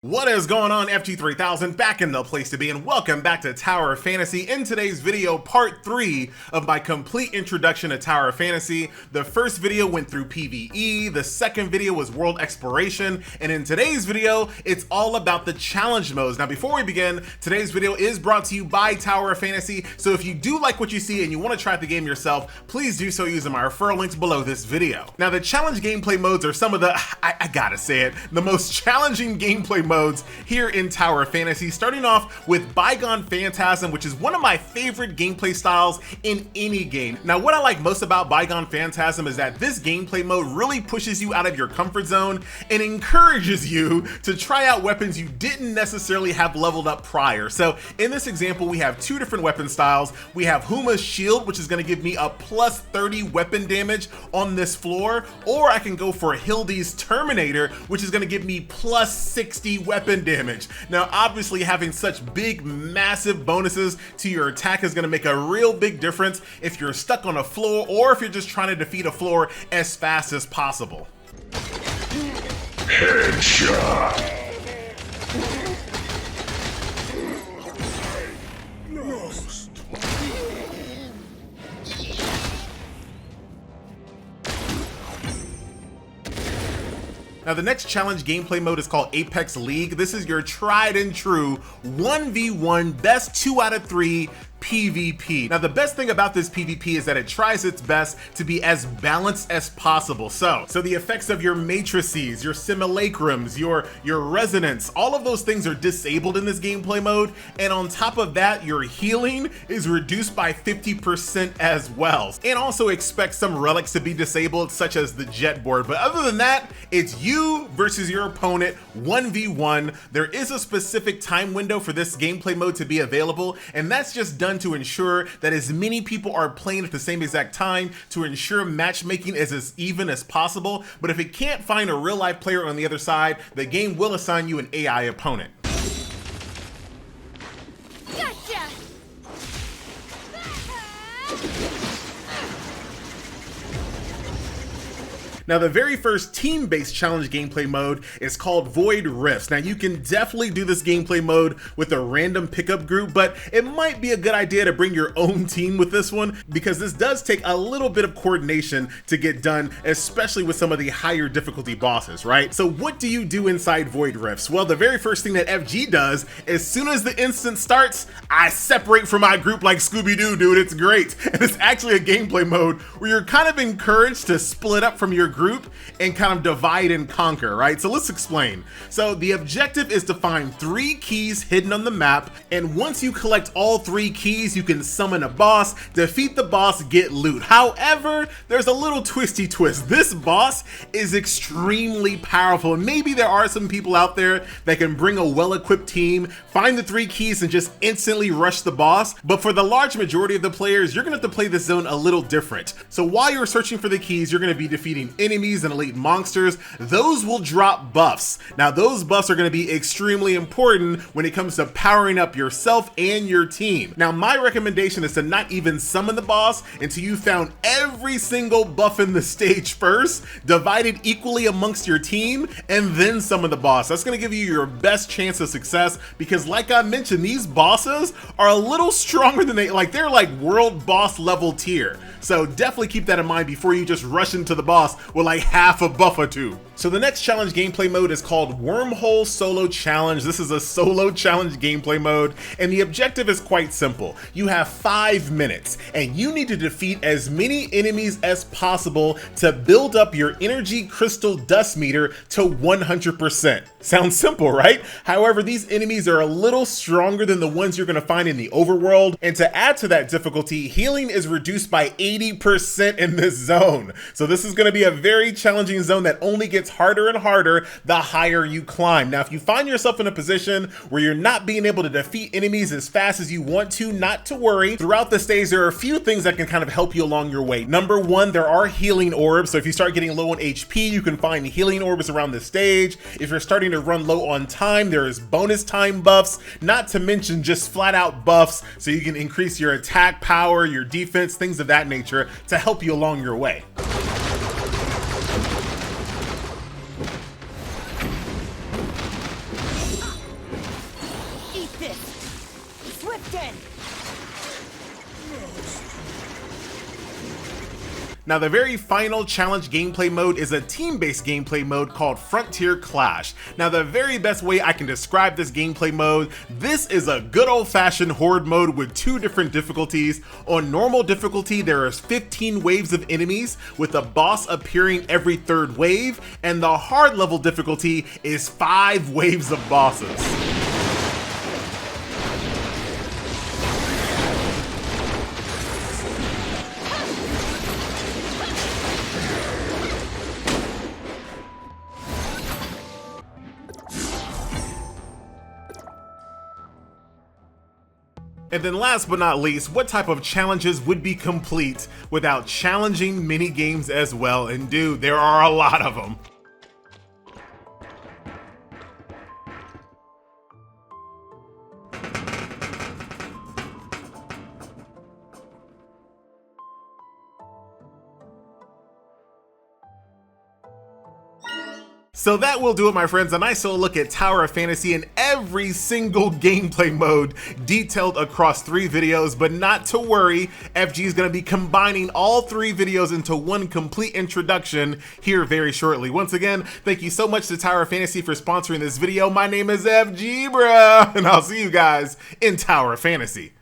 What is going on, FG3000? Back in the place to be, and welcome back to Tower of Fantasy. In today's video, part 3 of my complete introduction to Tower of Fantasy. The first video went through PvE, the second video was world exploration, and in today's video, it's all about the challenge modes. Now, before we begin, today's video is brought to you by Tower of Fantasy, so if you do like what you see and you want to try the game yourself, please do so using my referral links below this video. Now, the challenge gameplay modes are some of the, I gotta say it, the most challenging gameplay modes here in Tower of Fantasy, starting off with Bygone Phantasm, which is one of my favorite gameplay styles in any game. Now, what I like most about Bygone Phantasm is that this gameplay mode really pushes you out of your comfort zone and encourages you to try out weapons you didn't necessarily have leveled up prior. So in this example, we have two different weapon styles. We have Huma's Shield, which is going to give me a plus 30 weapon damage on this floor, or I can go for Hildy's Terminator, which is going to give me plus 60 weapon damage. Now, obviously, having such big, massive bonuses to your attack is going to make a real big difference if you're stuck on a floor or if you're just trying to defeat a floor as fast as possible. Headshot. Now, the next challenge gameplay mode is called Apex League. This is your tried and true 1v1 best 2 out of 3 PvP. Now, the best thing about this PvP is that it tries its best to be as balanced as possible. So the effects of your matrices, your simulacrums, your resonance, all of those things are disabled in this gameplay mode. And on top of that, your healing is reduced by 50% as well. And also expect some relics to be disabled, such as the jet board. But other than that, it's you versus your opponent 1v1. There is a specific time window for this gameplay mode to be available, and that's just done to ensure that as many people are playing at the same exact time to ensure matchmaking is as even as possible. But if it can't find a real life player on the other side, the game will assign you an AI opponent. Gotcha. Now, the very first team-based challenge gameplay mode is called Void Rifts. Now, you can definitely do this gameplay mode with a random pickup group, but it might be a good idea to bring your own team with this one, because this does take a little bit of coordination to get done, especially with some of the higher difficulty bosses, right? So what do you do inside Void Rifts? Well, the very first thing that FG does, as soon as the instance starts, I separate from my group like Scooby-Doo, dude. It's great. And it's actually a gameplay mode where you're kind of encouraged to split up from your group and kind of divide and conquer, right? So let's explain. So the objective is to find 3 keys hidden on the map, and once you collect all 3 keys, you can summon a boss, defeat the boss, get loot. However, there's a little twisty twist. This boss is extremely powerful, and maybe there are some people out there that can bring a well-equipped team, find the 3 keys, and just instantly rush the boss. But for the large majority of the players, you're gonna have to play this zone a little different. So while you're searching for the keys, you're gonna be defeating enemies and elite monsters. Those will drop buffs. Now, those buffs are going to be extremely important when it comes to powering up yourself and your team. Now, my recommendation is to not even summon the boss until you found every single buff in the stage first, divided equally amongst your team, and then summon the boss. That's going to give you your best chance of success, because like I mentioned, these bosses are a little stronger than they're like world boss level tier. So definitely keep that in mind before you just rush into the boss with like half a buff or 2. So the next challenge gameplay mode is called Wormhole Solo Challenge. This is a solo challenge gameplay mode, and the objective is quite simple. You have 5 minutes, and you need to defeat as many enemies as possible to build up your energy crystal dust meter to 100%. Sounds simple, right? However, these enemies are a little stronger than the ones you're going to find in the overworld, and to add to that difficulty, healing is reduced by 80% in this zone. So this is going to be a very challenging zone that only gets harder and harder the higher you climb. Now, if you find yourself in a position where you're not being able to defeat enemies as fast as you want to, not to worry. Throughout the stage, there are a few things that can kind of help you along your way. Number 1, there are healing orbs. So if you start getting low on HP, you can find healing orbs around the stage. If you're starting to run low on time, there is bonus time buffs, not to mention just flat out buffs, so you can increase your attack power, your defense, things of that nature to help you along your way. Characterization! Now, the very final challenge gameplay mode is a team-based gameplay mode called Frontier Clash. Now, the very best way I can describe this gameplay mode, this is a good old-fashioned horde mode with 2 different difficulties. On normal difficulty, there is 15 waves of enemies, with a boss appearing every 3rd wave, and the hard level difficulty is 5 waves of bosses. And then last but not least, what type of challenges would be complete without challenging mini-games as well? And dude, there are a lot of them. So that will do it, my friends. A nice little look at Tower of Fantasy and every single gameplay mode detailed across 3 videos, but not to worry, FG is going to be combining all 3 videos into one complete introduction here very shortly. Once again, thank you so much to Tower of Fantasy for sponsoring this video. My name is FG, bruh, and I'll see you guys in Tower of Fantasy.